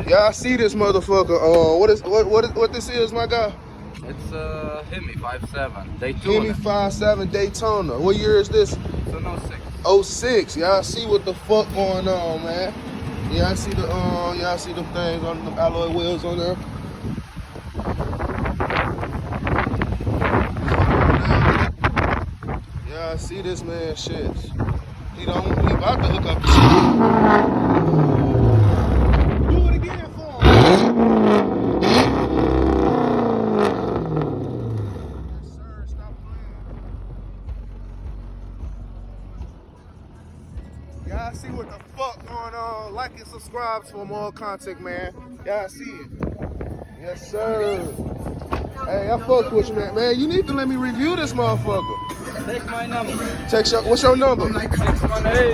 Yeah, I see this motherfucker. What this is, my guy? It's Hemi 5.7 Daytona. Hemi 5.7 Daytona. What year is this? It's an 06. 06. Y'all see what the fuck going on, man? Yeah, I see the y'all see the things on the alloy wheels on there. Yeah, I see this man shit. He about to hook up the shit. Do it again for him. Yes, sir. Stop playing. Y'all see what the fuck going on? Like and subscribe for more content, man. Y'all see it. Yes, sir. Hey, I fuck with you, man. Man, you need to let me review this motherfucker. Take my number. What's your number? 618.